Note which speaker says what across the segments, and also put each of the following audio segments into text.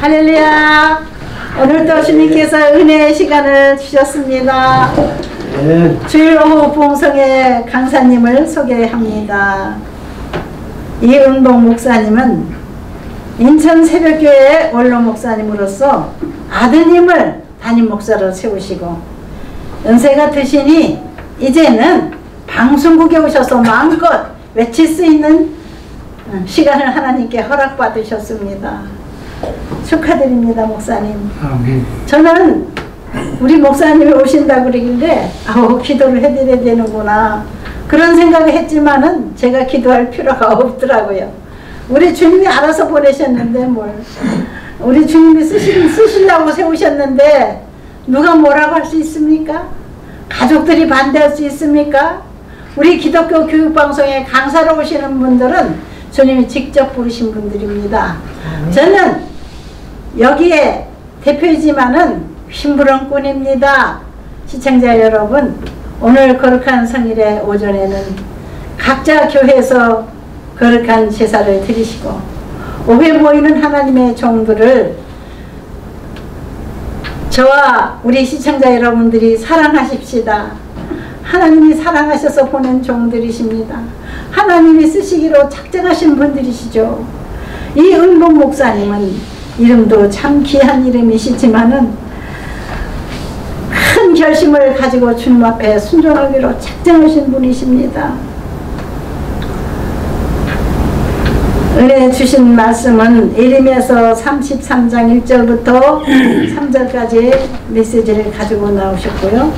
Speaker 1: 할렐루야. 오늘도 주님께서 은혜의 시간을 주셨습니다. 주일 오후 부흥성의 강사님을 소개합니다. 이은복 목사님은 인천 새벽교회 원로 목사님으로서 아드님을 담임 목사로 세우시고 연세가 드시니 이제는 방송국에 오셔서 마음껏 외칠 수 있는 시간을 하나님께 허락받으셨습니다. 축하드립니다, 목사님.
Speaker 2: 아멘.
Speaker 1: 저는 우리 목사님이 오신다고 그러길래 기도를 해드려야 되는구나 그런 생각을 했지만은 제가 기도할 필요가 없더라고요. 우리 주님이 알아서 보내셨는데 뭘 우리 주님이 쓰시려고 세우셨는데 누가 뭐라고 할 수 있습니까? 가족들이 반대할 수 있습니까? 우리 기독교 교육방송에 강사로 오시는 분들은 주님이 직접 부르신 분들입니다. 저는 여기에 대표이지만은 심부름꾼입니다. 시청자 여러분, 오늘 거룩한 성일의 오전에는 각자 교회에서 거룩한 제사를 드리시고 오후에 모이는 하나님의 종들을 저와 우리 시청자 여러분들이 사랑하십시다. 하나님이 사랑하셔서 보낸 종들이십니다. 하나님이 쓰시기로 작정하신 분들이시죠. 이 은복 목사님은 이름도 참 귀한 이름이시지만은 큰 결심을 가지고 주님 앞에 순종하기로 작정하신 분이십니다. 은혜 주신 말씀은 예레미야서 33장 1절부터 3절까지 메시지를 가지고 나오셨고요.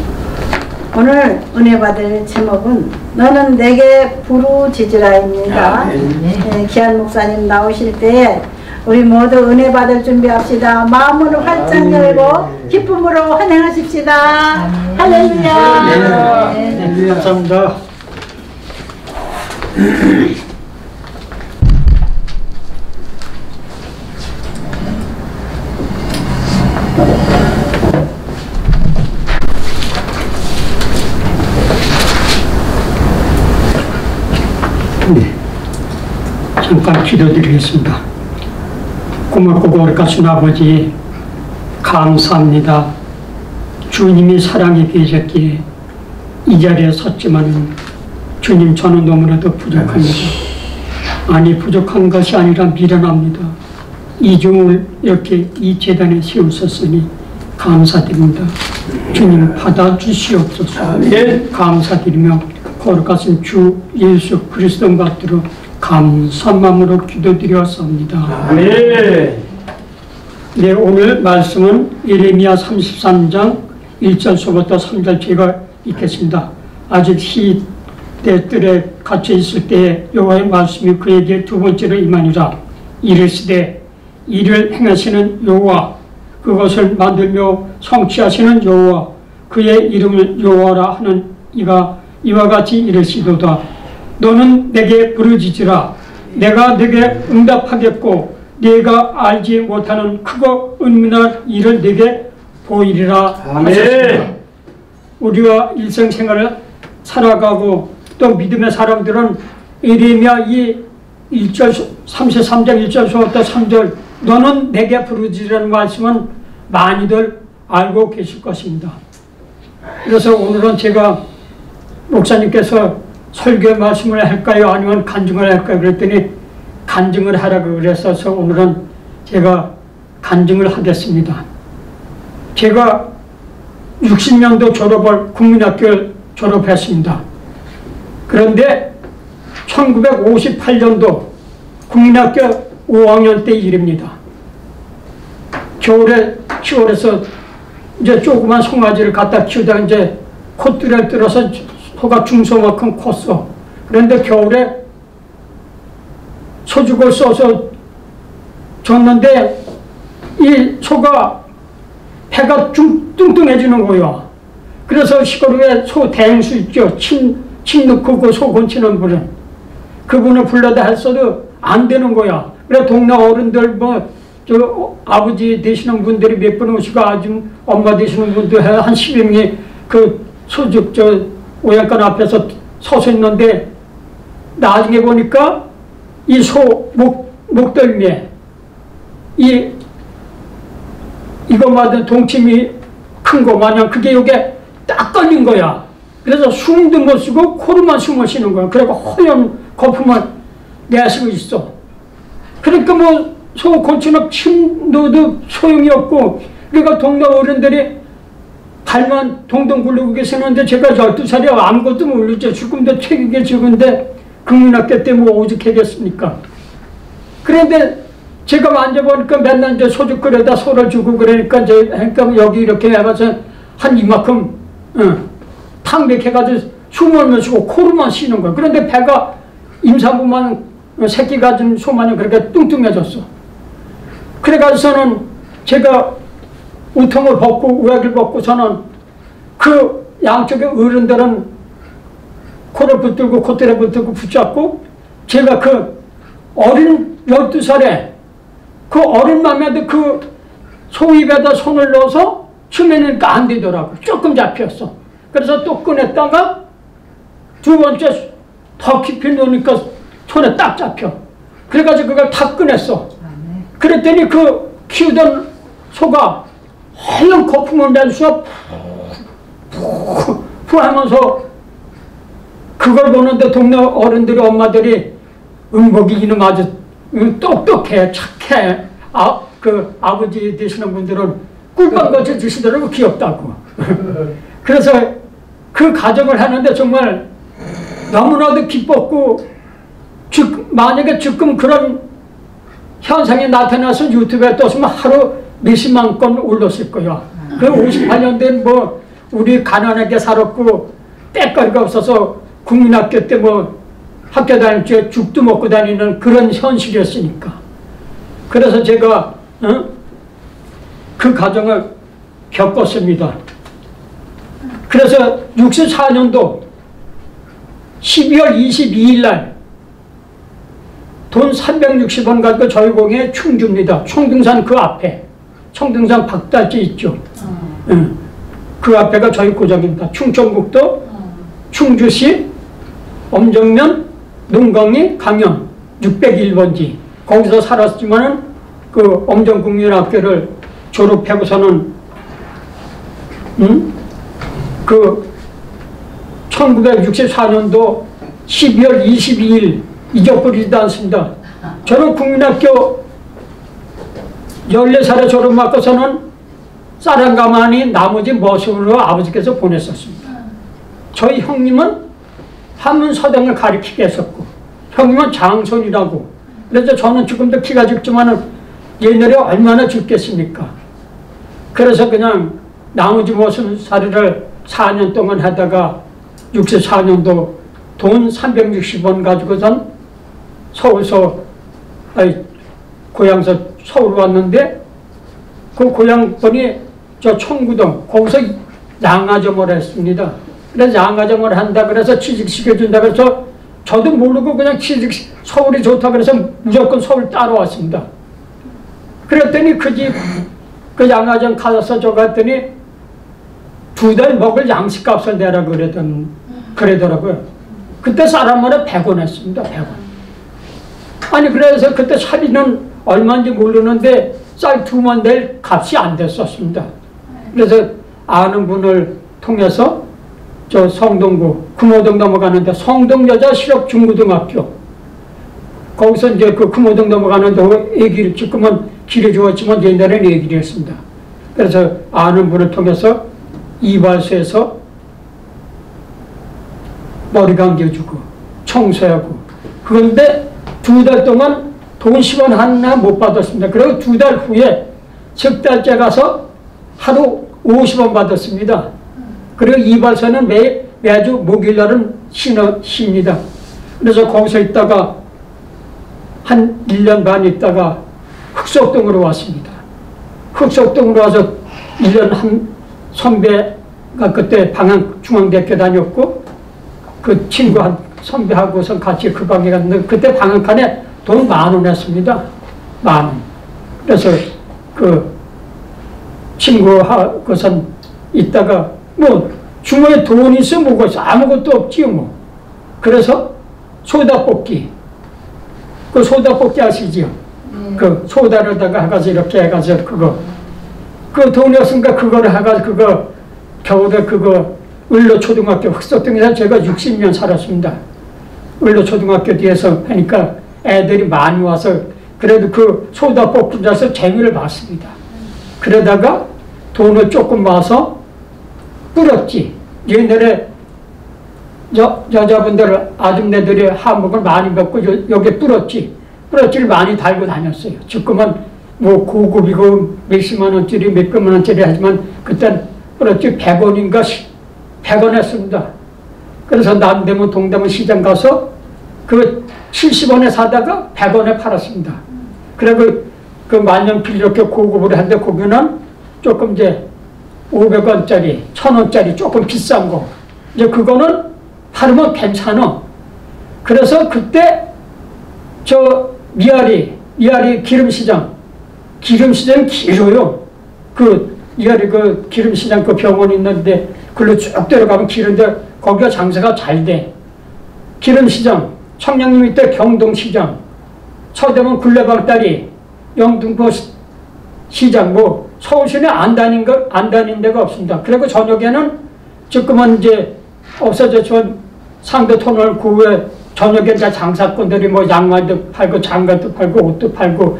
Speaker 1: 오늘 은혜 받을 제목은 너는 내게 부르짖으라입니다. 네, 귀한 목사님 나오실 때 우리 모두 은혜 받을 준비합시다. 마음으로 활짝 열고 기쁨으로 환영하십시다. 할렐루야.
Speaker 2: 네, 감사합니다. 네, 잠깐 기도드리겠습니다. 고맙고 거룩하신 아버지 감사합니다. 주님이 사랑에 계셨기에 이 자리에 섰지만 주님 저는 너무나도 부족합니다. 아니 부족한 것이 아니라 미련합니다. 이종을 이렇게 이 재단에 세우셨으니 감사드립니다. 주님 받아주시옵소서. 감사드리며 거룩하신 주 예수 그리스도 받들어 감사한 마음으로 기도드렸습니다. 네, 오늘 말씀은 예레미야 33장 1절서부터 3절 제가 읽겠습니다. 아직 시대 뜰에 갇혀 있을 때에 여호와의 말씀이 그에게 두 번째로 임하니라. 이르시되 이를 행하시는 여호와 그것을 만들며 성취하시는 여호와 그의 이름을 여호와라 하는 이가 이와 같이 이르시도다. 너는 내게 부르짖으라. 내가 내게 응답하겠고 내가 알지 못하는 크고 은밀한 일을 내게 보이리라 하셨습니다. 우리가 일생생활을 살아가고 또 믿음의 사람들은 예레미야 이 1절 33장 1절부터 3절 너는 내게 부르짖으라는 말씀은 많이들 알고 계실 것입니다. 그래서 오늘은 제가 목사님께서 설교 말씀을 할까요? 아니면 간증을 할까요? 그랬더니 간증을 하라고 그랬어서 오늘은 제가 간증을 하겠습니다. 제가 60년도 졸업을 국민학교를 졸업했습니다. 그런데 1958년도 국민학교 5학년 때 일입니다. 겨울에 시골에서 이제 조그만 송아지를 갖다 키우다가 이제 콧뚜레를 뚫어서 소가 중소만큼 컸어. 그런데 겨울에 소죽을 써서 줬는데 이 소가 배가 뚱뚱해지는 거야. 그래서 시골에 소 대행수 있죠. 침 넣고 그 소 건치는 분은. 그분을 불러다 했어도 안 되는 거야. 그래 동네 어른들 저 아버지 되시는 분들이 몇 분 오시고 아줌 엄마 되시는 분들 한 10여 명이 그 소죽 오양간 앞에서 서서 있는데 나중에 보니까 이 소 목덜미에 이 이것마다 동치미 큰 거 마냥 그게 요게 딱 걸린 거야. 그래서 숨도 못 쉬고 코로만 숨을 쉬는 거야. 그리고 허연 거품만 내쉬고 있어. 그러니까 뭐 소곤충은 침 넣어도 소용이 없고, 그러니까 동네 어른들이 발만 동동 굴리고 계시는데 제가 12살이야 아무것도 모르죠. 죽음도 책이게 죽은데 국민학교 때 뭐 오죽하겠습니까? 그런데 제가 만져보니까 맨날 이제 소주 끓여다 소를 주고 그러니까 이제 그러니까 여기 이렇게 해가서 한 이만큼 탕백해가지고 숨을 못 쉬고 코로만 쉬는 거야. 그런데 배가 임산부만 새끼 가진 소만이 그렇게 뚱뚱해졌어. 그래가지고서는 제가 우통을 벗고 우약을 벗고 저는 그 양쪽에 어른들은 코를 붙들고 콧대를 붙들고 붙잡고 제가 그 어린 12살에 그 어린 맘에도 그 소입에다 손을 넣어서 처음에는 안 되더라고. 조금 잡혔어. 그래서 또 꺼냈다가 두 번째 더 깊이 넣으니까 손에 딱 잡혀. 그래가지고 그걸 다 꺼냈어. 그랬더니 그 키우던 소가 하얀 거품을 내면서 푸 하면서 그걸 보는데 동네 어른들이 엄마들이 은복이 이놈 아주 똑똑해 착해 그 아버지 되시는 분들은 꿀빵같이 드시더라고. 귀엽다고. 그래서 그 가정을 하는데 정말 너무나도 기뻤고 만약에 지금 그런 현상이 나타나서 유튜브에 떴으면 하루 몇십만 건 올렸을 거야. 그 58년대는 뭐 우리 가난하게 살았고 때거리가 없어서 국민학교 때 뭐 학교 다닐 때 죽도 먹고 다니는 그런 현실이었으니까. 그래서 제가 그 과정을 겪었습니다. 그래서 64년도 12월 22일 날 돈 360원 가지고 저희 공에 충주입니다. 청등산 그 앞에 청등산 박달지 있죠. 그 앞에가 저희 고장입니다. 충청북도 충주시 엄정면 농광리 강연 601번지 거기서 살았지만은 그 엄정국민학교를 졸업하고서는 그 1964년도 12월 22일 잊어버리지도 않습니다. 저는 국민학교 14살에 졸업 맞고서는 쌀한가마니 나머지 머슴으로 아버지께서 보냈었습니다. 저희 형님은 한문서당을 가르치게 했었고 형님은 장손이라고. 그래서 저는 지금도 키가 작지만은 옛날에 얼마나 죽겠습니까? 그래서 그냥 나머지 머슴살이를 4년 동안 하다가 64년도 돈 360원 가지고선 서울서 고향서 서울 왔는데 그 고향분이 저 청구동 거기서 양화점을 했습니다. 그래서 양화점을 한다 그래서 취직시켜준다 그래서 저도 모르고 그냥 서울이 좋다 그래서 무조건 서울 따라왔습니다. 그랬더니 그 집 그 양화점 가서 저 갔더니 2달 먹을 양식값을 내라 그러더라고요. 그때 쌀한마리 100원 했습니다. 100원. 아니 그래서 그때 사리는 얼마인지 모르는데 쌀 2만 낼 값이 안 됐었습니다. 그래서 아는 분을 통해서 저 성동구 금호동 넘어가는데 성동여자 실업중고등학교 거기서 이제 그 금호동 넘어가는데 얘기를 지금은 길이 좋았지만 옛날에는 얘기를 했습니다. 그래서 아는 분을 통해서 이발소에서 머리 감겨주고 청소하고 그런데 2달 동안 돈 10원 하나 못 받았습니다. 그리고 2달 후에 석 달째 가서 하루 50원 받았습니다. 그리고 이발소는 매주 목요일날은 쉽니다. 그래서 거기서 있다가 한 1년 반 있다가 흑석동으로 왔습니다. 흑석동으로 와서 1년 한 선배가 그때 방학중앙대학교 다녔고 그 친구 한 선배하고서 같이 그 방에 갔는데 그때 방학간에 돈 10,000원 했습니다. 10,000원. 그래서 그 친구하고선 있다가 뭐 주머니에 돈이 있어 뭐가 있어 아무것도 없지요 뭐. 그래서 소다볶이 그 소다볶이 아시지요? 그 소다로다가 해가지고 이렇게 해가지고 그거 그 돈이 없으니까 그거를 해가지고 그거 겨울에 그거 을로초등학교 흑석동에서 제가 60년 살았습니다. 을로초등학교 뒤에서 하니까 애들이 많이 와서 그래도 그 소다 뽑기 자서 재미를 봤습니다. 그러다가 돈을 조금 모아서 뿌렸지. 옛날에 여자분들 아줌매들이 한복을 많이 먹고 여기에 뿌렸지를 많이 달고 다녔어요. 지금은 뭐 고급이고 몇십만 원짜리 몇백만 원짜리 하지만 그땐 뿌렸지 100원인가 100원 했습니다. 그래서 남대문 동대문 시장 가서 그 70원에 사다가 100원에 팔았습니다. 그리고 그 만년필 이렇게 고급으로 했는데 거기는 조금 이제 500원짜리 1000원짜리 조금 비싼 거 이제 그거는 팔으면 괜찮아. 그래서 그때 저 미아리 기름시장이 길어요. 그 미아리 그 기름시장 그 병원이 있는데 글로 쭉 들어가면 길은데 거기가 장사가 잘 돼. 기름시장, 청량리 밑에 경동시장, 서대문 굴레방다리, 영등포 시장 뭐 서울시내 안 다닌 데가 없습니다. 그리고 저녁에는 지금은 이제 없어졌지만 상도 터널 그 후에 저녁에 이제 장사꾼들이 뭐 양말도 팔고 장갑도 팔고 옷도 팔고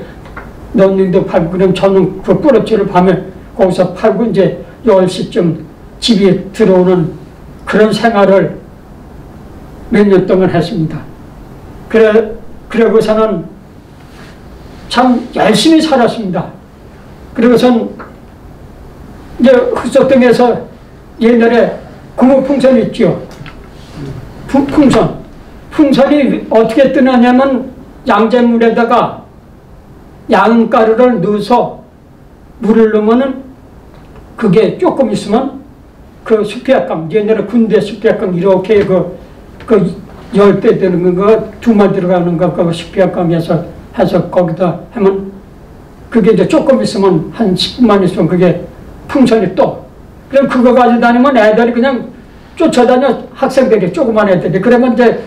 Speaker 2: 런닝도 팔고 그럼 저는 그 뿌러치를 밤에 거기서 팔고 이제 10시쯤 집에 들어오는 그런 생활을 몇 년 동안 했습니다. 그러고서는 참 열심히 살았습니다. 그리고선 이제 흑석동에서 옛날에 구멍풍선 있죠. 풍선이 어떻게 뜨느냐면 양잿물에다가 양가루를 넣어서 물을 넣으면은 그게 조금 있으면 그 수피약감, 옛날에 군대 수피약감 이렇게 그 10배 되는 거, 2만 들어가는 거, 그 수피약감에서 해서 거기다 하면 그게 이제 조금 있으면 한 10분만 있으면 그게 풍선이 떠. 그럼 그거 가지고 다니면 애들이 그냥 쫓아다녀 학생들이 조그만 애들이. 그러면 이제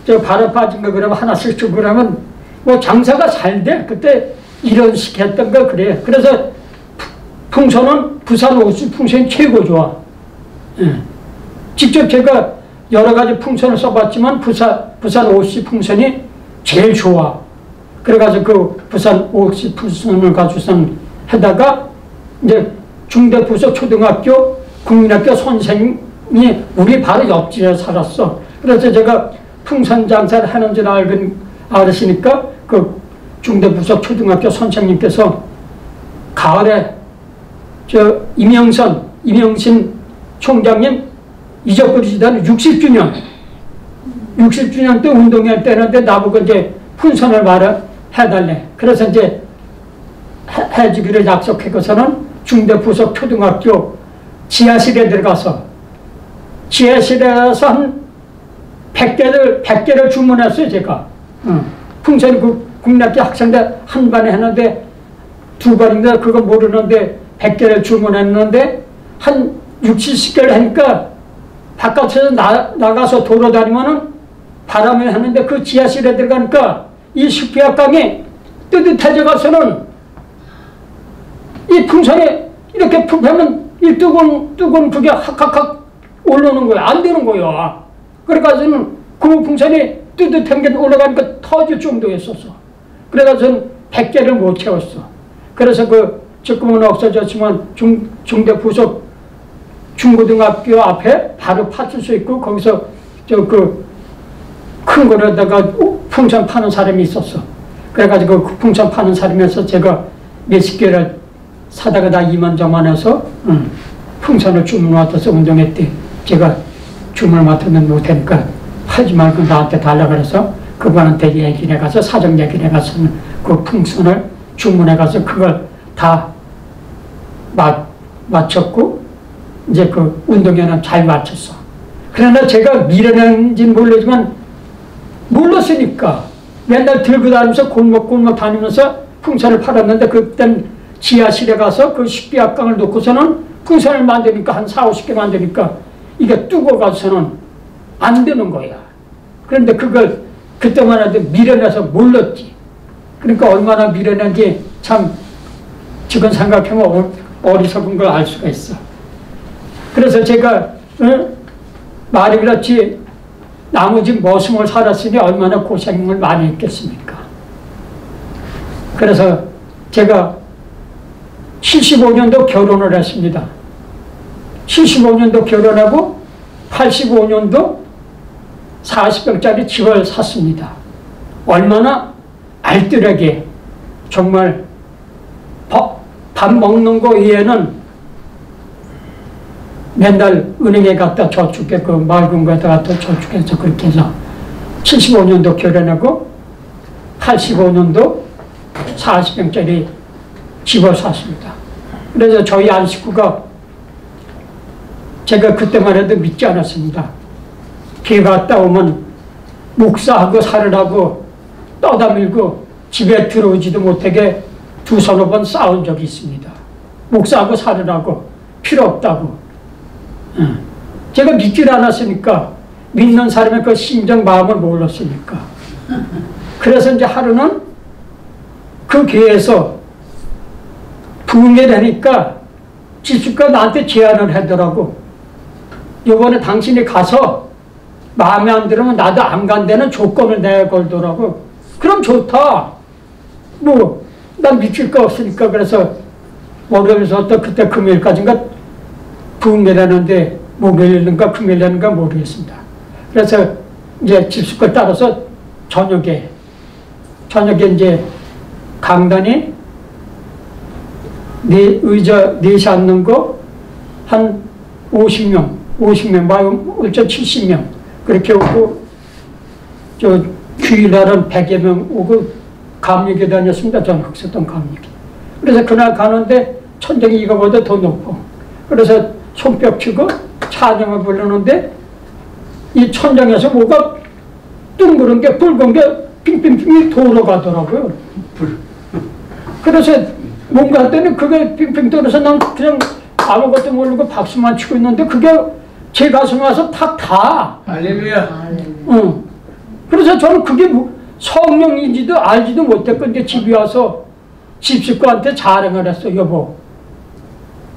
Speaker 2: 저 바람 빠진 거 그러면 하나씩 주고 그러면 뭐 장사가 잘 돼. 그때 이런 식 했던 거 그래. 그래서 풍선은 부산 오수 풍선이 최고 좋아. 예. 직접 제가 여러 가지 풍선을 써봤지만 부산 오수 풍선이 제일 좋아. 그래가지고 그 부산 오수 풍선을 가지고선 하다가 이제 중대부서 초등학교 국민학교 선생님이 우리 바로 옆집에 살았어. 그래서 제가 풍선 장사를 하는 줄 알으시니까 그 중대부서 초등학교 선생님께서 가을에 저 임영신 총장님 잊어버리시다는 60주년 때 운동회 때는데 나보고 이제 풍선을 해달래. 그래서 이제 해주기를 약속하고서는 중대부서 초등학교 지하실에 들어가서 한 100개를 주문했어요, 제가. 풍선이 그 국민학교 학생들 한 반에 했는데 2반인데 그거 모르는데 100개를 주문했는데 한 60, 70개를 하니까 바깥에서 나가서 돌아다니면은 바람을 하는데 그 지하실에 들어가니까 이 수피압감이 뜨뜻해져 가서는 이 풍선이 이렇게 푹 하면 이 뜨거운 그게 확 올라오는 거야. 안 되는 거야. 그래가지고는 그 풍선이 뜨뜻한 게 올라가니까 터질 정도였었어. 그래가지고는 100개를 못 채웠어. 그래서 지금은 없어졌지만 중대부서 중고등학교 앞에 바로 파출소 있고 거기서 큰 거에다가 풍선 파는 사람이 있었어. 그래가지고 그 풍선 파는 사람에서 제가 몇십 개를 사다가 다 이만저만해서 풍선을 주문 맡아서 운동회 때 제가 주문을 맡으면 못하니까 팔지 말고 나한테 달라 그래서 그분한테 얘기를 해가서 사정 얘기를 해가서 그 풍선을 주문해가서 그걸 다 맞췄고 이제 그 운동회는 잘 마쳤어. 그러나 제가 미련한지는 모르지만 몰랐으니까 맨날 들고 다니면서 골목 다니면서 풍선을 팔았는데 그땐 지하실에 가서 그 식비압강을 놓고서는 풍선을 만드니까 한 40, 50개 만드니까 이게 뜨거워가서는 안 되는 거야. 그런데 그걸 그때만 해도 미련해서 몰랐지. 그러니까 얼마나 미련한지 참 지금 생각하면 어리석은 걸 알 수가 있어. 그래서 제가 말이 그렇지 나머지 머슴을 살았으니 얼마나 고생을 많이 했겠습니까. 그래서 제가 75년도 결혼을 했습니다. 75년도 결혼하고 85년도 40평짜리 집을 샀습니다. 얼마나 알뜰하게 정말 밥 먹는 거 외에는 맨날 은행에 갔다 저축해 그 맑은 거에다 갖다 저축해서 그렇게 해서 75년도 결혼하고 85년도 40평짜리 집을 샀습니다. 그래서 저희 안 식구가 제가 그때만 해도 믿지 않았습니다. 비 갔다 오면 묵사하고 살으라고 떠다밀고 집에 들어오지도 못하게 두서너 번 싸운 적이 있습니다. 묵사하고 살으라고 필요 없다고. 제가 믿질 않았으니까 믿는 사람의 그 심정 마음을 몰랐으니까. 그래서 이제 하루는 그 교회에서 부흥회를 하니까 집주가 나한테 제안을 하더라고. 요번에 당신이 가서 마음에 안 들으면 나도 안 간다는 조건을 내가 걸더라고. 그럼 좋다. 뭐 난 미칠 거 없으니까. 그래서 월요일부터 그때 금요일까지인가 부흥회라는데 목요일인가 금요일인가 모르겠습니다. 그래서 이제 집수걸 따라서 저녁에 이제 강단이 의자 4시 앉는 거 한 50명, 얼추 70명 그렇게 오고 저 주일날은 100여 명 오고 감리교 다녔습니다. 저는 흑석동 감리교. 그래서 그날 가는데 천정이 이거보다 더 높고 그래서 손뼉 치고 찬양을 부르는데 이 천장에서 뭐가 둥그런 게 붉은 게 핑핑핑이 돌아가더라고요. 그래서 뭔가 했더니 그게 핑핑 돌아서 난 그냥 아무것도 모르고 박수만 치고 있는데 그게 제 가슴에 와서 탁 다.
Speaker 3: 할렐루야.
Speaker 2: 그래서 저는 그게 성령인지도 알지도 못했고 이제 집에 와서 집식구한테 자랑을 했어. 여보,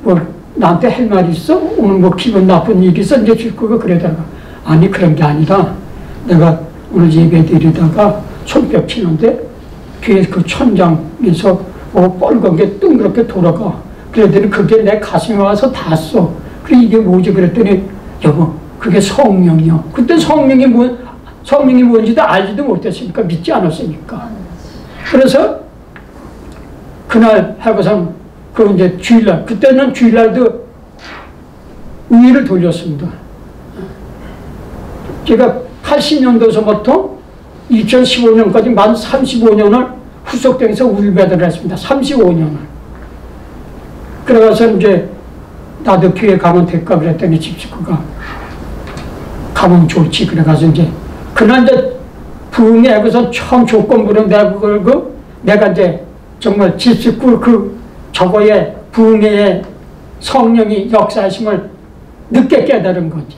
Speaker 2: 뭐 나한테 할 말 있어? 오늘 뭐 기분 나쁜 일이 있어? 이제 집구가 그러다가 아니 그런 게 아니라 내가 오늘 예배 드리다가 손뼉 치는데 뒤에 그 천장에서 뻘건 게 둥그렇게 돌아가. 그랬더니 그게 내 가슴에 와서 닿았어. 그래 이게 뭐지? 그랬더니 여보 그게 성령이요. 그때 성령이 뭔지도 알지도 못했으니까 믿지 않았으니까. 그래서 그날 하고선 그 이제 주일날 그때는 주일날도 우위를 돌렸습니다. 제가 80년도서부터 2015년까지 만 35년을 후속동에서 우유배달을 했습니다. 35년을. 그래서 이제 나도 교회 가면 될까 그랬더니 집식구가 가면 좋지. 그래가지고 이제 그날 이제 부흥회 하고서 처음 조건부를 내고 내가 이제 정말 집식구 그 저거에 부흥회의 성령이 역사하심을 늦게 깨달은 거지.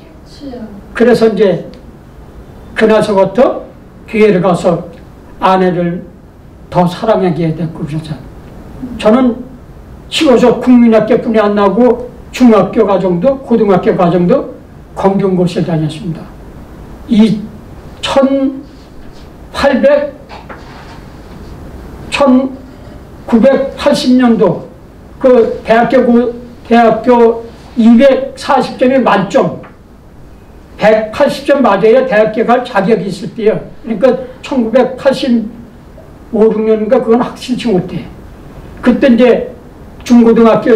Speaker 2: 그래서 이제 그날서부터 교회를 가서 아내를 더 사랑하게 됐고 그러죠. 저는 시골에서 국민학교뿐이 안 나고 중학교 과정도 고등학교 과정도 공경고시를 다녔습니다. 이 1980년도 그 대학교 240점이 만점 180점 맞아야 대학교 갈 자격이 있을 때요. 그러니까 1985, 6년인가 그건 확실치 못해. 그때 이제 중고등학교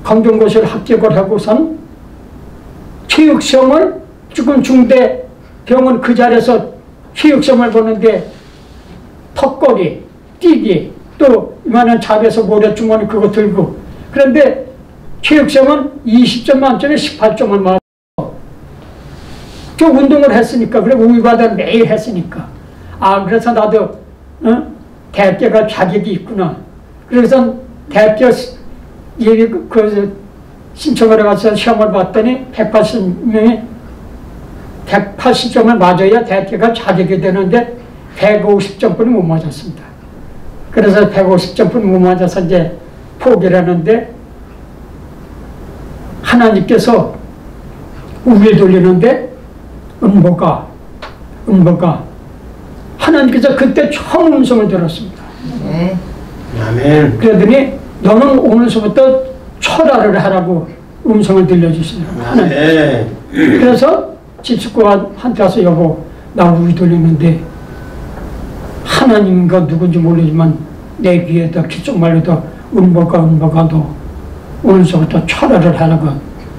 Speaker 2: 검정고시를 합격을 하고선 체육시험을 지금 중대 병원 그 자리에서 체육시험을 보는데 턱걸이, 뛰기, 또 이만한 잡에서 모래주머니 그거 들고 그런데 체육시험은 20점 만점에 18점을 맞아. 저 운동을 했으니까 그래 우유바다를 매일 했으니까 그래서 나도 대학교 갈 자격이 있구나. 그래서 대학교 신청을 해가서 시험을 봤더니 180명이 180점을 맞아야 대학교 갈 자격이 되는데 150점뿐이 못 맞았습니다. 그래서 150점뿐이 못 맞아서 이제 포기를 하는데 하나님께서 우리를 돌리는데 은보가 하나님께서 그때 처음 음성을 들었습니다.
Speaker 3: 네.
Speaker 4: 아멘.
Speaker 2: 그러더니 너는 오늘서부터 철화를 하라고 음성을 들려주시더라고요. 하나님.
Speaker 4: 네.
Speaker 2: 그래서 집식구한테 와서 여보 나 우리 돌리는데 하나님과 누군지 모르지만 내 귀에다 귓속말로다 은보가 너 오늘서부터 철화를 하라고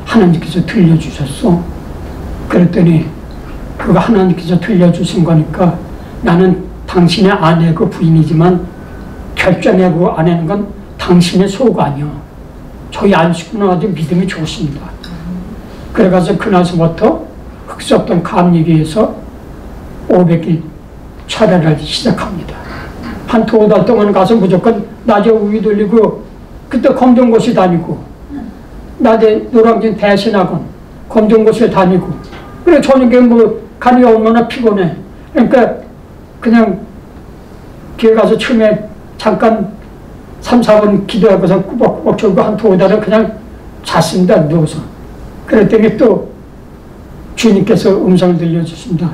Speaker 2: 하나님께서 들려주셨어. 그랬더니 그거 하나님께서 들려주신 거니까 나는 당신의 아내고 부인이지만 결정하고 아내는 건 당신의 속 아니야. 저희 안식구는 아주 믿음이 좋습니다. 그래가지고 그날서부터 흑석동 감리교에서 500일 철회를 시작합니다. 한 2달 동안 가서 무조건 낮에 우유 돌리고 그때 검정고시 다니고 낮에 노량진 대신학원 검정고시에 다니고 그래 저녁에 뭐 간이 얼마나 피곤해. 그러니까 그냥 교회 가서 처음에 잠깐 3, 4분 기도하고서 꾸벅꾸벅 졸고 한 2달은 그냥 잤습니다. 누워서. 그랬더니 또 주님께서 음성을 들려주십니다.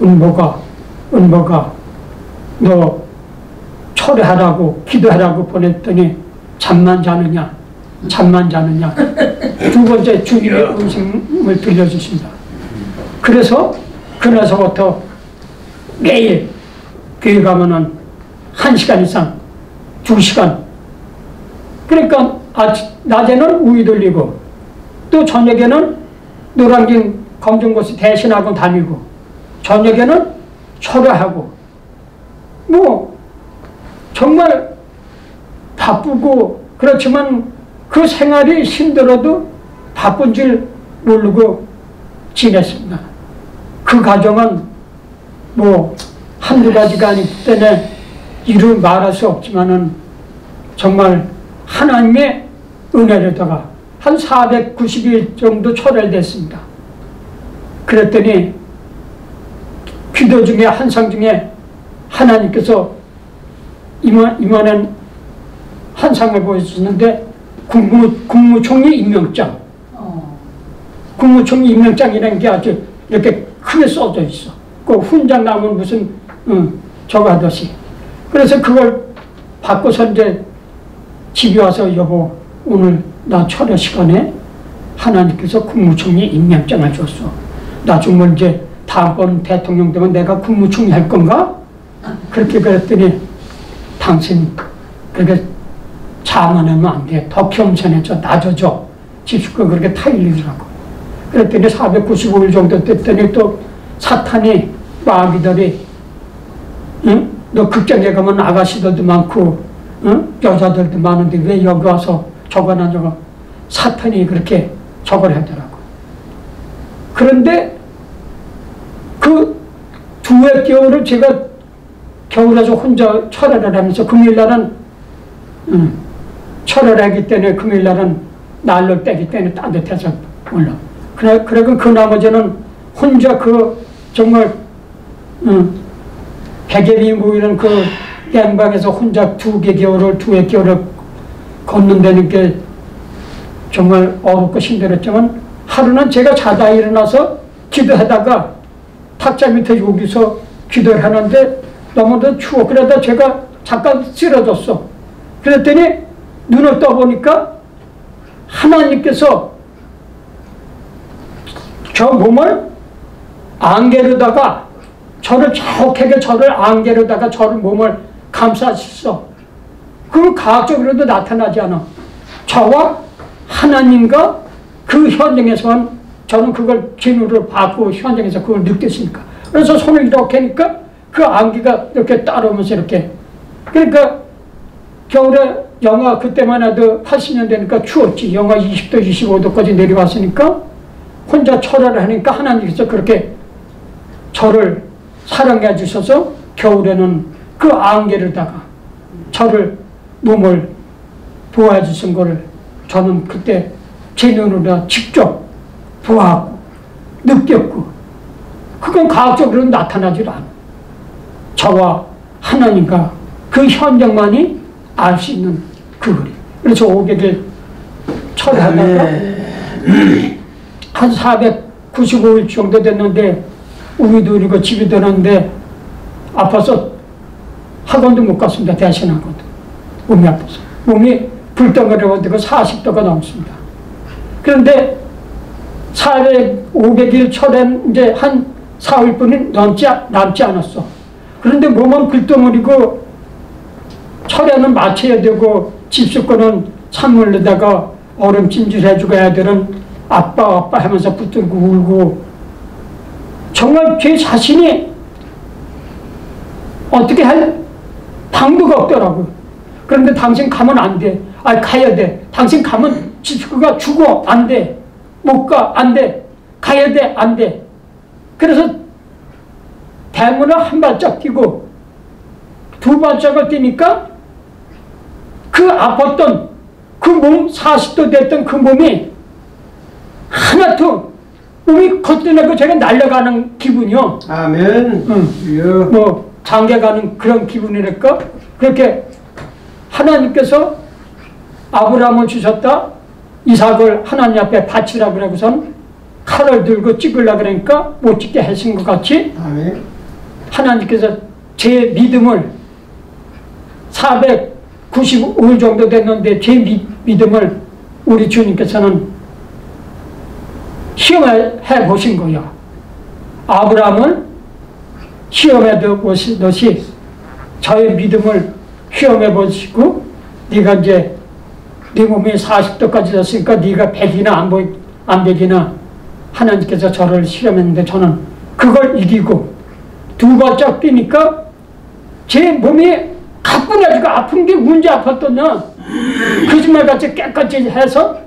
Speaker 2: 은보가 너 철회하라고 기도하라고 보냈더니 잠만 자느냐. 두 번째 주님의 음성을 들려주십니다. 그래서 그날서부터 매일 교회 가면은 1시간 이상 2시간 그러니까 낮에는 우유 돌리고 또 저녁에는 노량진 검정고시 대신하고 다니고 저녁에는 철회하고 뭐 정말 바쁘고 그렇지만 그 생활이 힘들어도 바쁜 줄 모르고 지냈습니다. 그 가정은 뭐 한두 가지가 아니기 때문에 이루 말할 수 없지만은 정말 하나님의 은혜로다가 한 490일 정도 철회됐습니다. 그랬더니 기도 중에 한상 중에 하나님께서 이만한 한상을 보여주시는데 국무총리 임명장 국무총리 임명장이라는 게 아주 이렇게 크게 써져 있어. 그 훈장 나오면 무슨 저거 하듯이. 그래서 그걸 받고서 이제 집에 와서 여보 오늘 나 철회 시간에 하나님께서 국무총리 임명장을 줬어. 나 정말 이제 다음번 대통령 되면 내가 국무총리 할 건가? 그렇게 그랬더니 당신 그렇게 자만하면 안 돼. 더 겸손해져. 낮아져. 집수가 그렇게 타일리더라고. 그랬더니 495일 정도 됐더니 또 사탄이 마귀들이 응? 너 극장에 가면 아가씨들도 많고 응? 여자들도 많은데 왜 여기 와서 저거나 저거 사탄이 그렇게 저걸 하더라고. 그런데 그 두해 겨울을 제가 겨울에서 혼자 철회를 하면서 금요일날은 철회를 하기 때문에 금요일날은 난로 떼기 때문에 따뜻해서 몰라. 그래고 그 나머지는 혼자 그 정말 백엽이 모이는 그 양방에서 혼자 두해 겨울을 걷는다는 게 정말 어렵고 힘들었지만 하루는 제가 자다 일어나서 기도하다가 탁자 밑에 여기서 기도를 하는데 너무도 추워. 그러다 제가 잠깐 쓰러졌어. 그랬더니 눈을 떠보니까 하나님께서 저 몸을 안개로다가 저를 자욱하게 저를 안개로다가 저를 몸을 감싸셨어. 그건 과학적으로도 나타나지 않아. 저와 하나님과 그 현장에서만 저는 그걸 진으로 받고 현장에서 그걸 느꼈으니까. 그래서 손을 이렇게 하니까 그 안개가 이렇게 따라오면서 이렇게. 그러니까 겨울에 영하 그때만 해도 80년 되니까 추웠지. 영하 20도, 25도까지 내려왔으니까 혼자 철회를 하니까 하나님께서 그렇게 저를 사랑해 주셔서 겨울에는 그 안개로다가 저를 몸을 보아주신 거를 저는 그때 제 눈으로 직접 보았고 느꼈고 그건 과학적으로 나타나질 않아. 저와 하나님과 그 현장만이 알 수 있는 그 거리. 그래서 500일 철회하다가 한 495일 정도 됐는데 우리도 이러고 집이 되는데 아파서 학원도 못 갔습니다. 대신 학원도. 몸이 아파서. 몸이 불덩어리가 40도가 넘습니다. 그런데 500일 철엔 이제 한 4, 5분이 남지 않았어. 그런데 몸은 불덩어리고 철에는 맞춰야 되고 집수권은 찬물에다가 얼음찜질 해주고 애들은 아빠 하면서 붙들고 울고 정말 제 자신이 어떻게 할 방도가 없더라고요. 그런데 당신 가면 안 돼. 가야 돼. 당신 가면 집수가 죽어. 안 돼. 못 가. 안 돼. 가야 돼. 안 돼. 그래서 대문을 한 발짝 뛰고 두 발짝을 뛰니까 그 아팠던 그 몸 40도 됐던 그 몸이 하나도 몸이 걷어내고 제가 날아가는 기분이요.
Speaker 3: 아멘.
Speaker 2: 뭐 장계 가는 그런 기분이랄까. 그렇게 하나님께서 아브라함을 주셨다. 이삭을 하나님 앞에 바치라 그러고선 칼을 들고 찍으려고 그러니까 못 찍게 하신 것 같이
Speaker 3: 아멘.
Speaker 2: 하나님께서 제 믿음을 495일 정도 됐는데 제 믿음을 우리 주님께서는 시험해 보신 거야. 아브라함을 시험해 보시듯이 저의 믿음을 시험해 보시고 네가 이제 네 몸이 40도까지 됐으니까 네가 100이나 안 100이나 하나님께서 저를 시험했는데 저는 그걸 이기고 두 발짝 뛰니까 제 몸이 가뿐해지고 아픈 게 문제 아팠더냐 거짓말같이 깨끗이 해서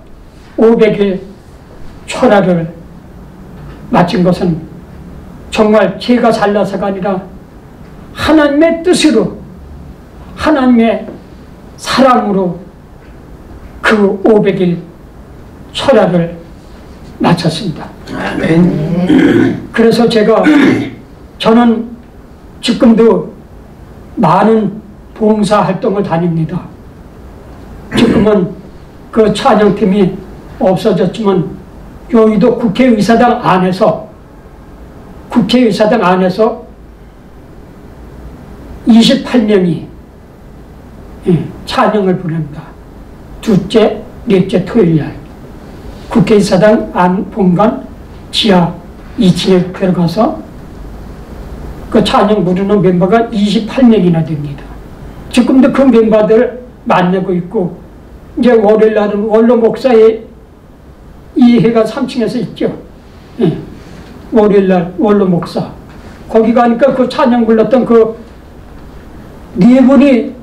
Speaker 2: 500일 철화를 마친 것은 정말 제가 잘나서가 아니라 하나님의 뜻으로 하나님의 사랑으로 그 500일 철화를 마쳤습니다.
Speaker 3: 아멘.
Speaker 2: 그래서 저는 지금도 많은 봉사활동을 다닙니다. 지금은 그 찬양팀이 없어졌지만 여의도 국회의사당 안에서 28명이 찬양을 부릅니다. 둘째, 넷째 토요일날 국회의사당 안 본관 지하 2층에 들어가서 그 찬양 부르는 멤버가 28명이나 됩니다. 지금도 그 멤버들을 만나고 있고 이제 월요일날은 원로 목사의 이해가 3층에서 있죠. 월요일날 원로 목사 거기 가니까 그 찬양 불렀던 그 네 분이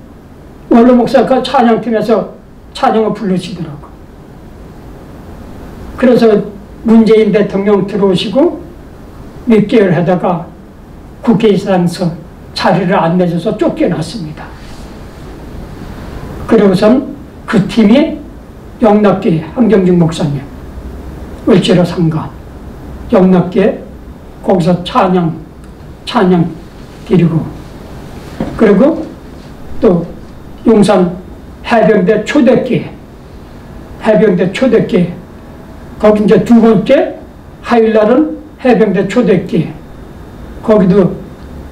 Speaker 2: 원로 목사가 찬양팀에서 찬양을 부르시더라고. 그래서 문재인 대통령 들어오시고 몇 개월 하다가 국회의사당에서 자리를 안 내줘서 쫓겨났습니다. 그러고선 그 팀이 영락교회 한경중 목사님 을지로 상가 영락교회 거기서 찬양 드리고 그리고 또 용산 해병대 초대교회 거기 이제 두 번째 화요일날은 해병대 초대교회 거기도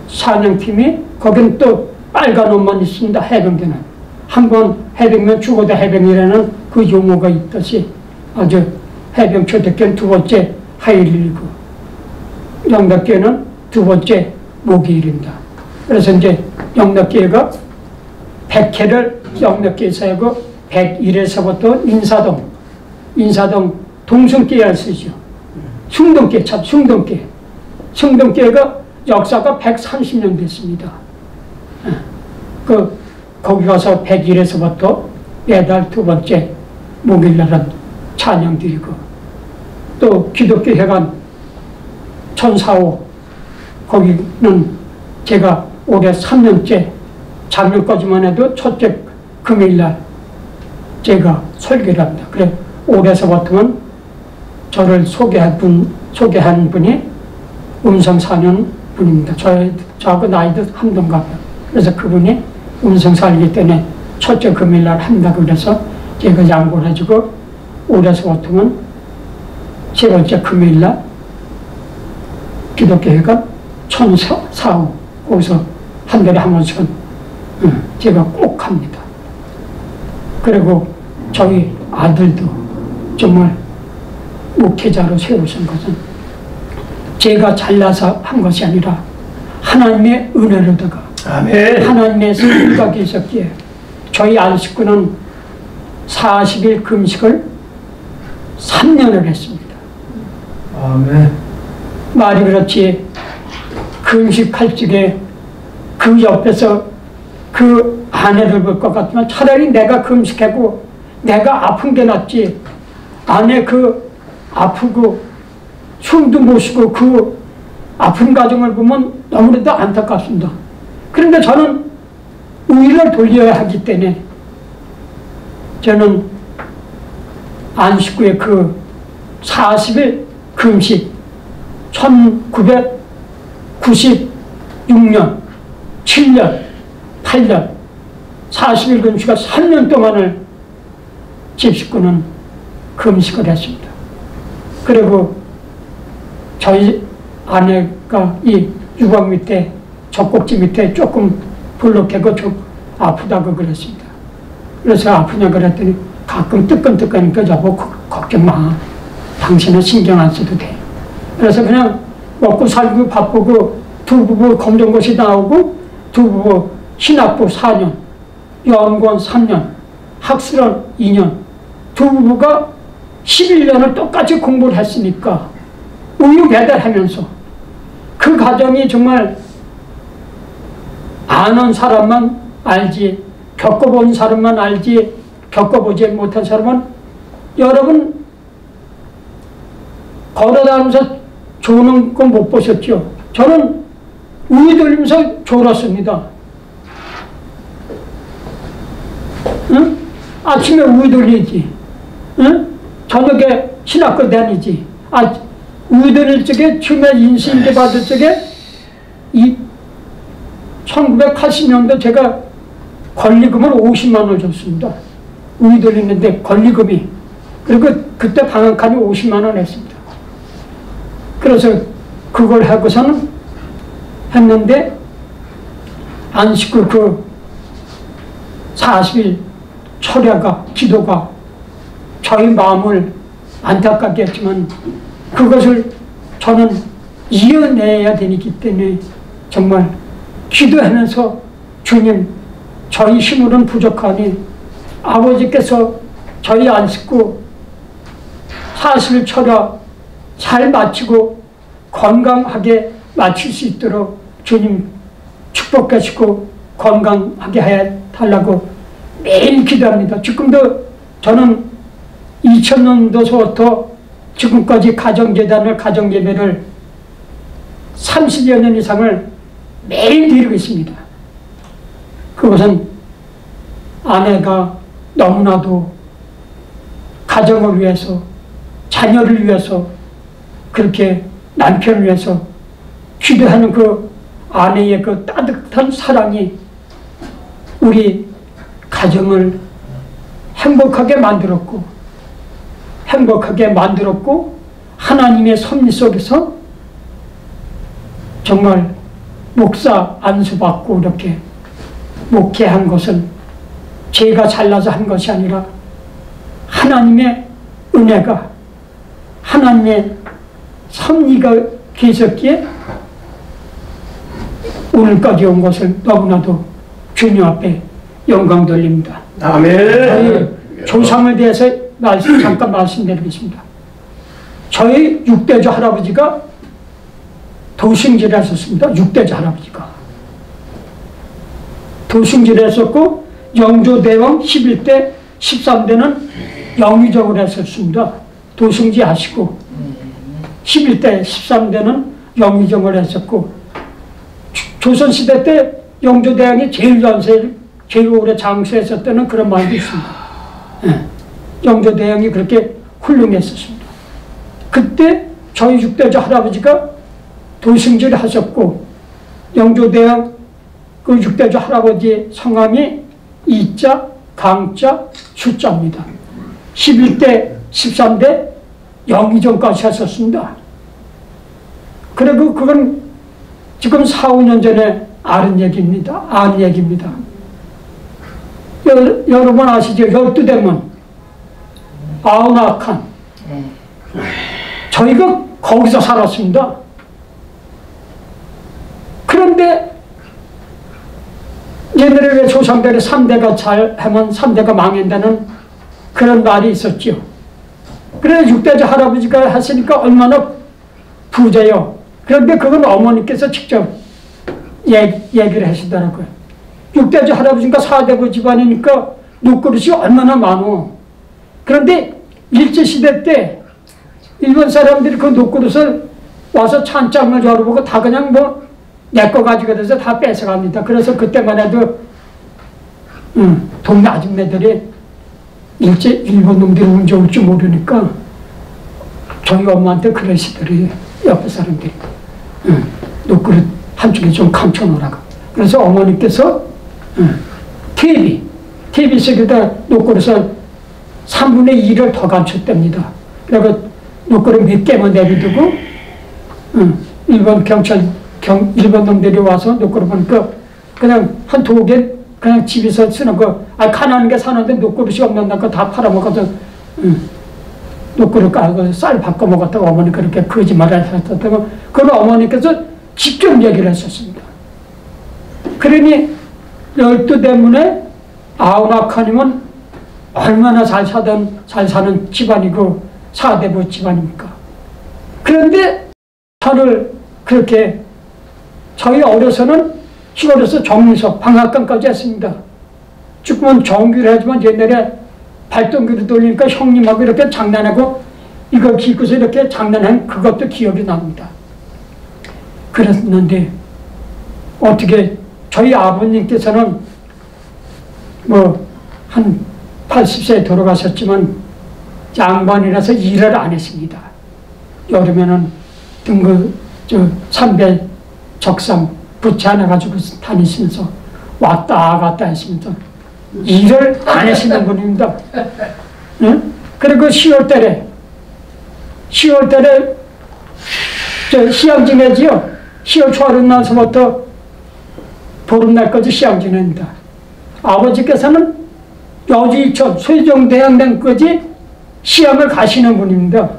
Speaker 2: 찬양팀이 거기는 또 빨간 옷만 있습니다. 해병대는 한번 해병면 죽어도 해병이라는 그 용어가 있듯이 아주 해병 초대교회는 두 번째 화요일이고 영락교회는 두 번째 목요일입니다. 그래서 이제 영락교회가 100회를 영락교회에서 하고 101에서부터 인사동 동성교회를 쓰죠. 숭동교회가 역사가 130년 됐습니다. 거기 가서 101에서부터 매달 두 번째 목요일날은 찬양 드리고 또 기독교 회관 1004호 거기는 제가 올해 3년째 작년까지만 해도 첫째 금요일날 제가 설교를 합니다. 그래 올해서부터는 저를 소개한 분이 음성 사는 분입니다. 저하고 나이도 한동갑이에요. 그래서 그분이 음성 살기 때문에 첫째 금요일날 한다고 그래서 제가 양보를 해주고 올해서부터는 세 번째 금요일날 기독교회가 천사후 거기서 한 달에 한 번씩은 제가 꼭 합니다. 그리고 저희 아들도 정말 목회자로 세우신 것은 제가 잘나서 한 것이 아니라 하나님의 은혜로다가
Speaker 3: 아멘.
Speaker 2: 하나님의 섭리가 계셨기에 저희 안식구는 40일 금식을 3년을 했습니다.
Speaker 3: 아멘.
Speaker 2: 말이 그렇지 금식할 적에 그 옆에서 그 아내를 볼 것 같으면 차라리 내가 금식하고 내가 아픈 게 낫지 아내 그 아프고 숨도 못 쉬고 그 아픈 가정을 보면 너무나도 안타깝습니다. 그런데 저는 우위를 돌려야 하기 때문에 저는 안식구의 그 40일 금식 1996년, 7년, 8년 40일 금식과 3년 동안을 집식구는 금식을 했습니다. 그리고 저희 아내가 이 유방 밑에 젖꼭지 밑에 조금 볼록하고 좀 아프다고 그랬습니다. 그래서 아프냐 그랬더니 가끔 뜨끈뜨끈하니까 여보 걱정 마. 당신은 신경 안 써도 돼. 그래서 그냥 먹고 살고 바쁘고 두 부부 검정고시 나오고 두 부부 신학부 4년, 연구원 3년, 학술원 2년 두 부부가 11년을 똑같이 공부를 했으니까 우유 배달하면서 그 과정이 정말 아는 사람만 알지 겪어본 사람만 알지 겪어보지 못한 사람은 여러분 걸어다니면서 조는 거 못 보셨죠? 저는 우유 돌리면서 졸았습니다. 응? 아침에 우유 돌리지. 응? 저녁에 신학교 다니지. 우유 돌릴 적에 처음에 인수인계 받을 적에 1980년도 제가 권리금을 50만 원을 줬습니다. 우유 돌리는데 권리금이. 그리고 그때 방학간이 50만 원 했습니다. 그래서 그걸 하고서는 했는데 안식구 그 40일 철야가 기도가 저희 마음을 안타깝게 했지만 그것을 저는 이어내야 되기 때문에 정말 기도하면서 주님 저희 힘으로는 부족하니 아버지께서 저희 안식구 40일 철야 잘 마치고 건강하게 마칠 수 있도록 주님 축복하시고 건강하게 해달라고 매일 기도합니다. 지금도 저는 2000년도서부터 지금까지 가정재단을 가정예배를 30여 년 이상을 매일 드리고 있습니다. 그것은 아내가 너무나도 가정을 위해서 자녀를 위해서 그렇게 남편을 위해서 기도하는 그 아내의 그 따뜻한 사랑이 우리 가정을 행복하게 만들었고 하나님의 섭리 속에서 정말 목사 안수받고 이렇게 목회한 것은 제가 잘나서 한 것이 아니라 하나님의 은혜가 하나님의 섭리가 계셨기에 오늘까지 온 것을 너무나도 주님 앞에 영광 돌립니다.
Speaker 3: 아멘.
Speaker 2: 저희 조상을 대해서 잠깐 말씀드리겠습니다. 저희 육대주 할아버지가 도승지를 하셨습니다. 육대주 할아버지가 도승지를 했었고 영조대왕 11대 13대는 영의정을 했었습니다. 도승지 하시고 11대 13대는 영의정을 했었고 조선시대 때 영조대왕이 제일 오래 장수했을 때는 그런 말도 있습니다. 영조대왕이 그렇게 훌륭했었습니다. 그때 저희 육대주 할아버지가 도승지를 하셨고 영조대왕 그 육대주 할아버지의 성함이 이자, 강자, 수자입니다. 11대 13대 영의정까지 했었습니다. 그리고 그건 지금 4, 5년 전에 아는 얘기입니다. 여러분 아시죠? 12대문, 아우나칸. 저희가 거기서 살았습니다. 그런데 옛날에 왜 조상들이 3대가 잘하면 3대가 망한다는 그런 말이 있었죠. 그래서 6대째 할아버지가 했으니까 얼마나 부자요. 그런데 그건 어머니께서 직접 얘기를 하시더라고요. 6대째 할아버지니까 4대부 집안이니까 녹그릇이 얼마나 많어. 그런데 일제시대 때 일본 사람들이 그 녹그릇을 와서 찬장을 열어보고 다 그냥 뭐 내 거 가지고 돼서 다 뺏어갑니다. 그래서 그때만 해도 동네 아줌매들이 일본 놈들이 언제 올지 모르니까 저희 엄마한테 그러시더래요. 옆에 사람들이. 녹그릇 한쪽에 좀 감춰놓으라고. 그래서 어머니께서 TV 속에다 녹그릇을 3분의 2를 더 감췄답니다. 그리고 녹그릇 몇 개만 내비두고 일본 놈들이 와서 녹그릇 보니까 그냥 한 2개 그냥 집에서 쓰는 거, 가난한 게 사는데 녹그릇이 없는다고 다 팔아먹어서 녹그릇 깔고 쌀 바꿔 먹었다고 어머니 그렇게 거짓말을 하셨다고 그건 어머니께서 직접 얘기를 했었습니다. 그러니 12대문에 아우나카님은 얼마나 잘 사는 집안이고 4대부 집안입니까? 그런데 저를 그렇게 저희 어려서는 시골에서 정리석 방앗간까지 했습니다. 조금은 정규를 하지만 옛날에 발동기를 돌리니까 형님하고 이렇게 장난하고 이걸 기고서 이렇게 장난한 그것도 기억이 납니다. 그랬는데 어떻게 저희 아버님께서는 뭐 한 80세에 돌아가셨지만 양반이라서 일을 안 했습니다. 여름에는 삼배 적삼 부채 하나 가지고 다니시면서 왔다 갔다 했습니다. 일을 안 하시는 분입니다. 응? 그리고 10월달에 시향 지내지요. 10월 초하룻날서부터 보름날까지 시향 지냅니다. 아버지께서는 여주이천 세종대왕당까지 시향을 가시는 분입니다.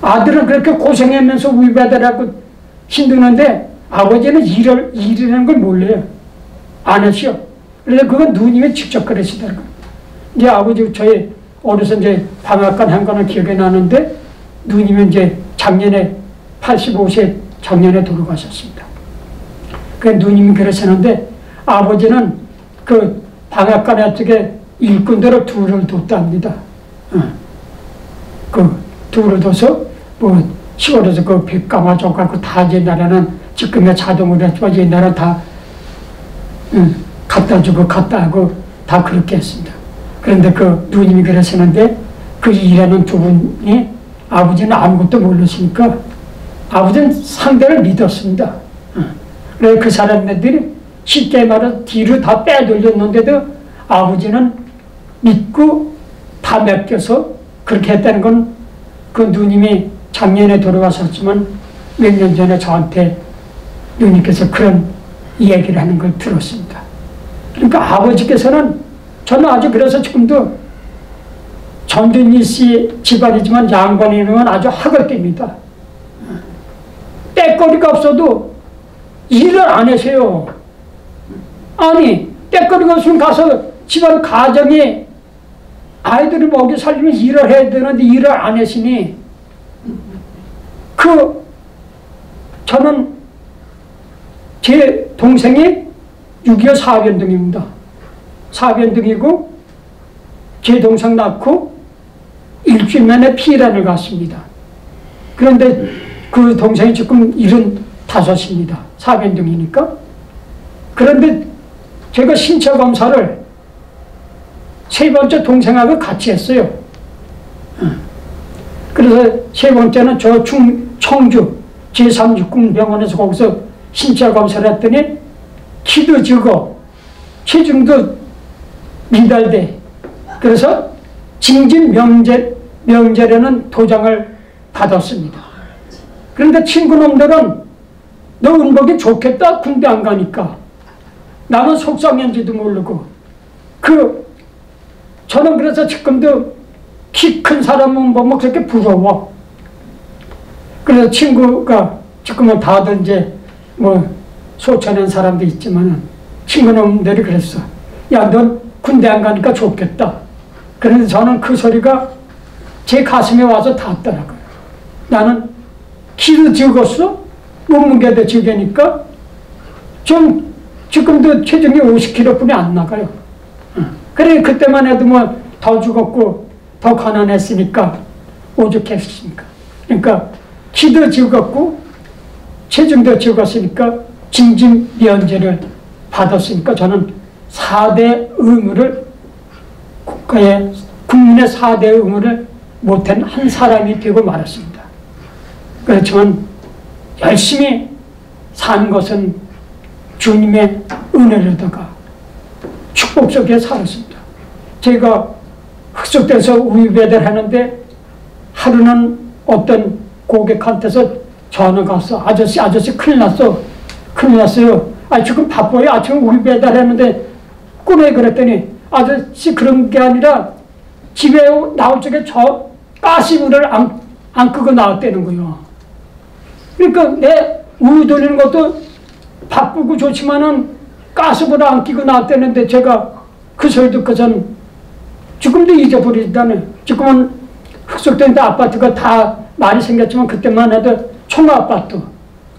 Speaker 2: 아들은 그렇게 고생하면서 위배들하고 힘드는데 아버지는 일이라는 걸 몰라요. 안 하시오. 그래서 그건 누님이 직접 그러시더라고요. 이제 아버지 저희 어려서 이제 방앗간 한 거는 기억이 나는데 누님은 이제 작년에 85세 작년에 돌아가셨습니다. 그 누님이 그러시는데 아버지는 그 방앗간 쪽에 일꾼들을 둘을 뒀답니다. 그 둘을 둬서 뭐 시골에서 그 백 감아줘갖고 다 옛날에는 지금의 자동으로 했지만 옛날에는 다 갖다 주고 갖다 하고 다 그렇게 했습니다. 그런데 그 누님이 그러시는데 그 일하는 두 분이 아버지는 아무것도 모르시니까 아버지는 상대를 믿었습니다. 그래서 그 사람들이 쉽게 말해서 뒤로 다 빼돌렸는데도 아버지는 믿고 다 맡겨서 그렇게 했다는 건 그 누님이 작년에 돌아가셨지만 몇 년 전에 저한테 누님께서 그런 이야기를 하는 걸 들었습니다. 그러니까 아버지께서는 저는 아주 그래서 지금도 전준희 씨 집안이지만 양반이면 아주 학을깁니다. 때거리가 없어도 일을 안 하세요. 아니 때거리가 없으면 가서 집안 가정에 아이들을 먹여 살리면 일을 해야 되는데 일을 안 하시니 저는 제 동생이 6.25 사변등입니다. 사변등이고 제 동생 낳고 일주일 만에 피란을 갔습니다. 그런데 그 동생이 지금 75입니다. 사변등이니까. 그런데 제가 신체 검사를 세 번째 동생하고 같이 했어요. 그래서 세 번째는 저 청주 제3육군병원에서 거기서 신체 검사를 했더니 키도 적어 체중도 미달돼. 그래서 징진 명절에는 도장을 받았습니다. 그런데 친구놈들은 너 운복이 좋겠다, 군대 안 가니까. 나는 속상한지도 모르고. 저는 그래서 지금도 키 큰 사람은 보면 그렇게 부러워. 그래서 친구가 지금은 다들 이제 뭐 소천한 사람도 있지만은 친구놈들이 그랬어. 야, 넌 군대 안 가니까 좋겠다. 그래서 저는 그 소리가 제 가슴에 와서 닿았더라고요. 나는 키도 적었어? 몸무게도 적으니까 좀 지금도 체중이 50kg 뿐이 안 나가요. 그래 그때만 해도 뭐 더 죽었고 더 가난했으니까 오죽했으니까. 그러니까 키도 적었고 체중도 적었으니까 징징면제를 받았으니까 저는 4대 의무를 국민의 4대 의무를 못한 한 사람이 되고 말았습니다. 그렇지만 열심히 산 것은 주님의 은혜로다가 축복 속에 살았습니다. 제가 흑석대에서 우유 배달하는데 하루는 어떤 고객한테서 전화가 왔어. 아저씨 큰일 났어. 큰일 났어요. 지금 바빠요. 아침에 우유 배달하는데 꿈에 그랬더니 아저씨 그런 게 아니라 집에 나올 적에 저 가스불을 안 끄고 나왔다는 거예요. 그러니까 내 우유 돌리는 것도 바쁘고 좋지만은 가스불을 안 끼고 나왔다는데 제가 그 소리 듣고선 지금도 잊어버리다네. 지금은 흑석도인데 아파트가 다 많이 생겼지만 그때만 해도 총아파트.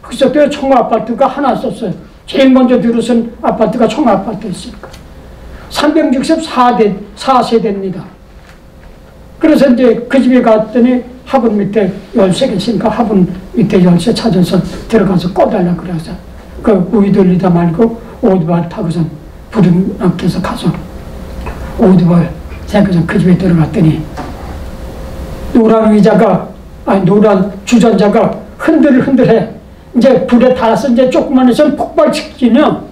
Speaker 2: 흑석도에 총아파트가 하나 썼어요. 제일 먼저 들어선 아파트가 총아파트였으니까. 364세대입니다. 그래서 이제 그 집에 갔더니 화분 밑에 열쇠가 있으니까 화분 밑에 열쇠 찾아서 들어가서 꺼달라 그래서 그 우유 돌리다 말고 오토바이 타고선 부름 앞에서 가서 오토바이 생겨서 그 집에 들어갔더니 노란 주전자가 흔들해. 이제 불에 닿아서 이제 조금만 해서 폭발 직진이요.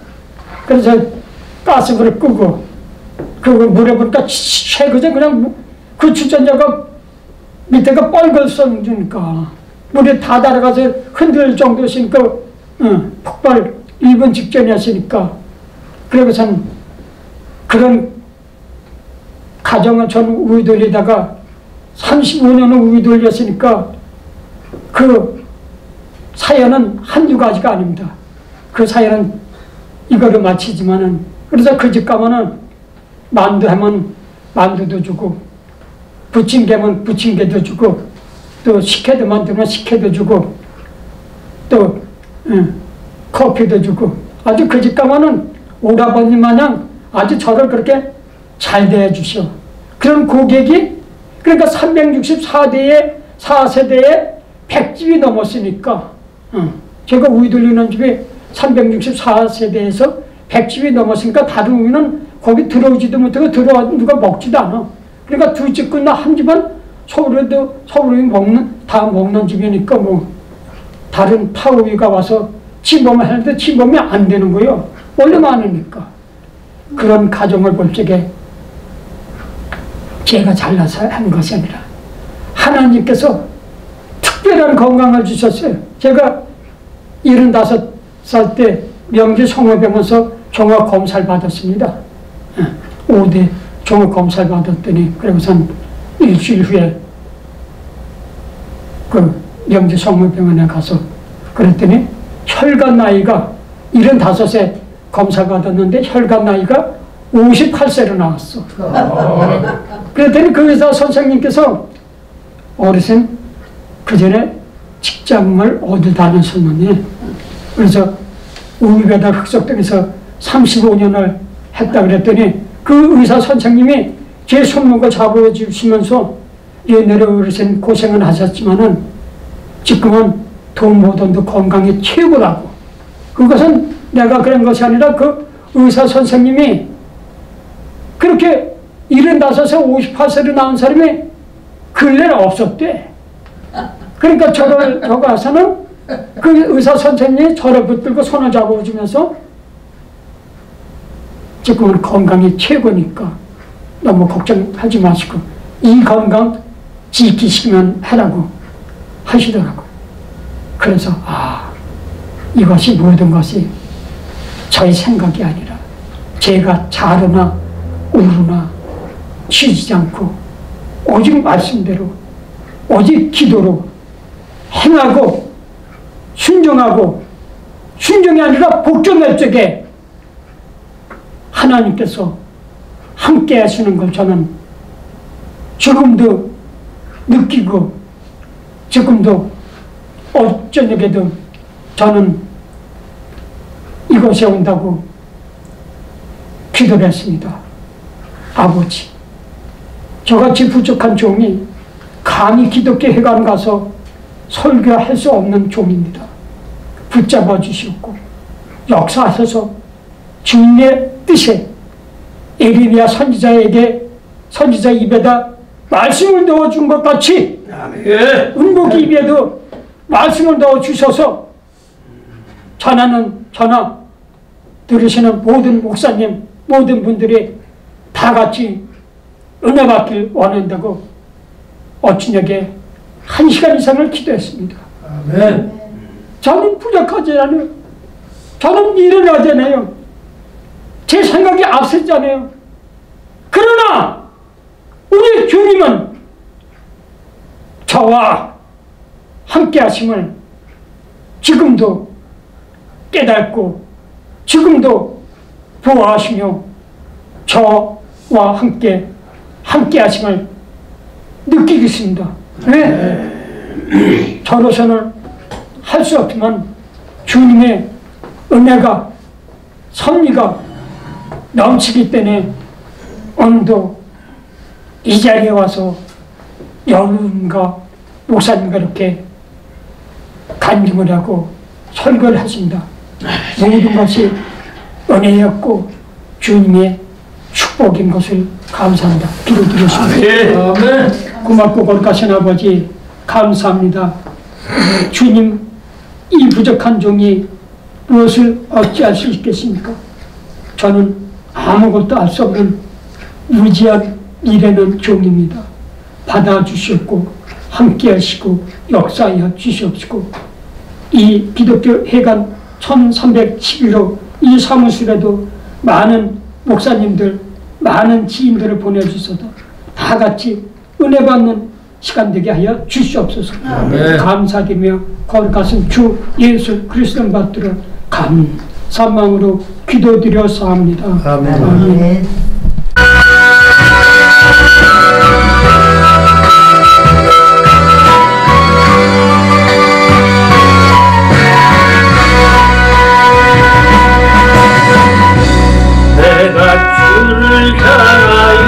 Speaker 2: 그래서 가스불을 끄고 그거 물에 보니까 최고죠. 그냥 그 주전자가 밑에가 뻘겋어지니까 물에 다 달아가서 흔들 정도였으니까 폭발 1분 직전이었으니까 그러고선 그런 가정은 전 우유 돌리다가 35년을 우유 돌렸으니까 그 사연은 한두 가지가 아닙니다. 그 사연은 이거로 마치지만은 그래서 그 집 가면은 만두 하면 만두도 주고 부침개면 부침개도 주고 또 식혜도 만들면 식혜도 주고 또 커피도 주고 아주 그 집 가면은 오라버니 마냥 아주 저를 그렇게 잘 대해주셔. 그런 고객이 그러니까 364대에 4세대에 100집이 넘었으니까 제가 우유 돌리는 집에 364세대에서 100집이 넘었으니까 다른 우유는 거기 들어오지도 못하고 누가 먹지도 않아. 그러니까 두 집 끝나 한 집은 서울에 다 먹는 집이니까 뭐 다른 타우이가 와서 침범을 하는데 침범이 안 되는 거예요. 원래 많으니까. 그런 가정을 볼 적에 제가 잘나서 한 것이 아니라 하나님께서 특별한 건강을 주셨어요. 제가 75살 때 명지 성모병원에서 종합검사를 받았습니다. 5대 종합검사를 받았더니 그러고선 일주일 후에 그 명지 성모병원에 가서 그랬더니 혈관 나이가 75세 검사 받았는데 혈관 나이가 58세로 나왔어. 그랬더니 그 의사 선생님께서 어르신 그 전에 직장을 어디 다녔었느니 그래서 우유배달 흑석동에서 35년을 했다 그랬더니 그 의사 선생님이 제 손목을 잡아주시면서 옛날에 어르신 고생은 하셨지만은 지금은 돈 못 돈도 건강이 최고라고. 그것은 내가 그런 것이 아니라 그 의사 선생님이 그렇게 75세 58세로 나온 사람이 근래는 없었대. 그러니까 저를 가서는 그 의사 선생님이 저를 붙들고 손을 잡아주면서 지금은 건강이 최고니까 너무 걱정하지 마시고 이 건강 지키시면 하라고 하시더라고요. 그래서 이것이 모든 것이 저의 생각이 아니라 제가 잘하나 우르나 쉬지 않고 오직 말씀대로 오직 기도로 행하고 순종하고 순종이 아니라 복종할 적에 하나님께서 함께 하시는 걸 저는 지금도 느끼고 지금도 어쩌녁에도 저는 이곳에 온다고 기도를 했습니다. 아버지, 저같이 부족한 종이 감히 기독교 회관 가서 설교할 수 없는 종입니다. 붙잡아 주시옵고 역사하셔서 주님의 뜻에 에레미야 선지자 입에다 말씀을 넣어준 것 같이 은복이 입에도 말씀을 넣어주셔서 전하 들으시는 모든 목사님 모든 분들이 다 같이 은혜 받길 원한다고 어쩌녁에 1시간 이상을 기도했습니다.
Speaker 3: 아멘.
Speaker 2: 저는 부족하지 않아요. 저는 일어나잖아요. 제 생각이 앞섰잖아요. 그러나 우리 주님은 저와 함께 하심을 지금도 깨닫고 지금도 보호하시며 저와 함께 하심을 느끼고 있습니다. 왜? 저로서는 할 수 없지만 주님의 은혜가 섭리가 넘치기 때문에 오늘도 이 자리에 와서 여러분과 목사님과 이렇게 간증을 하고 설교를 하십니다. 모든 것이 은혜였고 주님의 축복인 것을 감사합니다. 기도드렸습니다.
Speaker 3: 아멘.
Speaker 2: 고맙고 거룩하신 아버지 감사합니다. 주님, 이 부족한 종이 무엇을 어찌할 수 있겠습니까? 저는 아무것도 알 수 없는 무지한 일에는 종입니다. 받아주시옵고 함께 하시고 역사하여 주시옵시고 이 기독교 회관 1311호 이 사무실에도 많은 목사님들 많은 지인들을 보내주셔서 다 같이 은혜 받는 시간 되게 하여 주시옵소서.
Speaker 3: 아멘.
Speaker 2: 감사드리며 거룩하신 주 예수 그리스도 받들어 감사한 마음으로 기도드려사옵니다.
Speaker 3: 아멘.
Speaker 2: 아멘.
Speaker 3: 내가 주를 향하여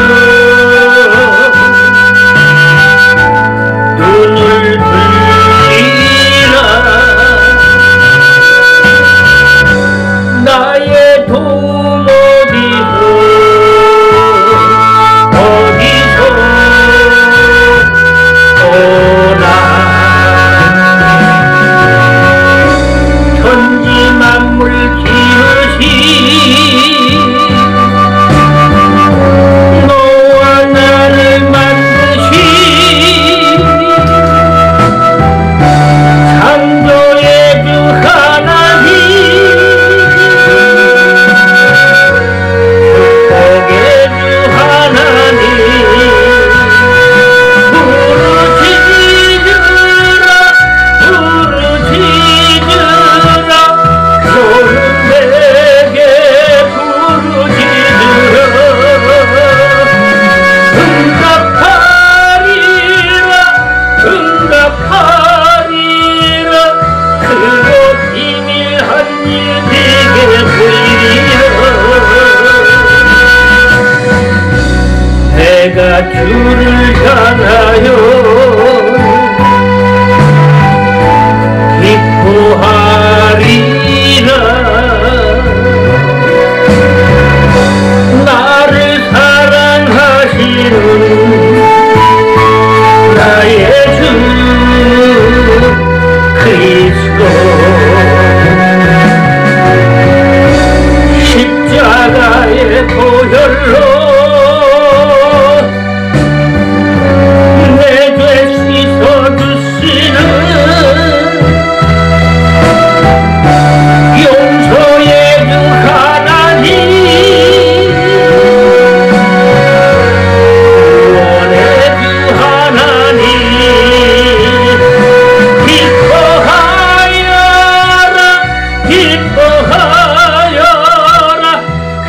Speaker 3: 눈을 들리라. 나의 도움 어디서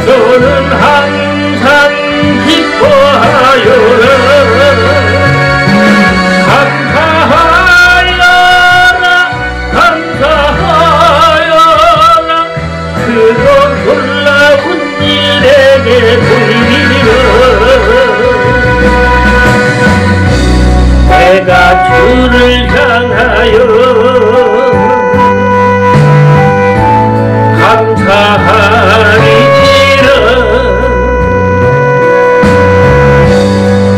Speaker 3: 너는 항상 기뻐하여라 감사하여라 그런 놀라운 일에게 돌리라 내가 주를 향하여 감사하리라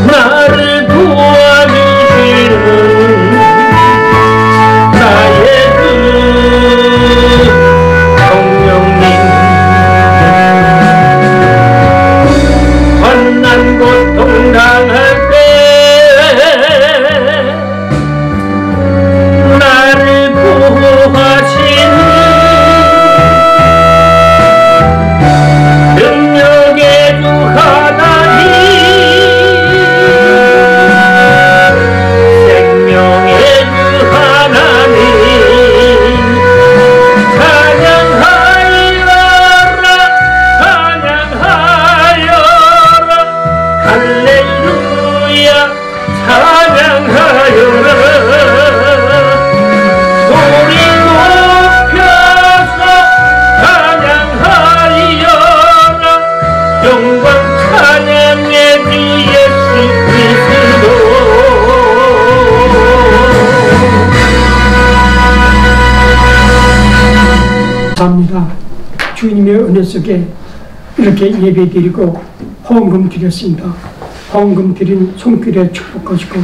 Speaker 3: 나를 도와주시는 나의 그 성령님 환난 고통 당할 때 나를 보호하시는 능력의 주 하나님 생명의 주 하나님 찬양하여라 찬양하여라 할렐루야 찬양하여라 소리 높여서 찬양하여라 영광 찬양의 주 예수 그리스도
Speaker 2: 감사합니다. 주님의 은혜 속에 이렇게 예배 드리고 헌금 드렸습니다. 헌금 드린 손길에 축복하시고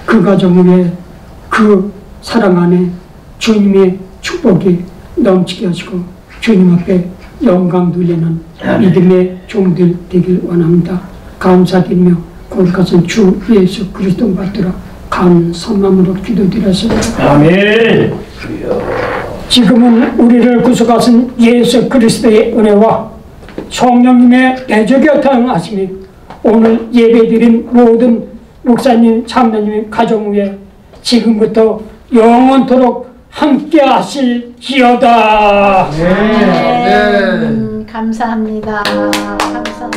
Speaker 2: 그 가정 위에 그 사랑 안에 주님의 축복이 넘치게 하시고 주님 앞에 영광 돌리는 믿음의 종들 되길 원합니다. 감사드리며 거룩하신 주 예수 그리스도 받들어 감사한 마음으로 기도드렸습니다.
Speaker 3: 아멘.
Speaker 2: 지금은 우리를 구속하신 예수 그리스도의 은혜와 성령님의 대적에 허락하심이 오늘 예배드린 모든 목사님, 참사님 가정 위에 지금부터 영원토록 함께 하실지어다.
Speaker 1: 네. 감사합니다. 감사합니다.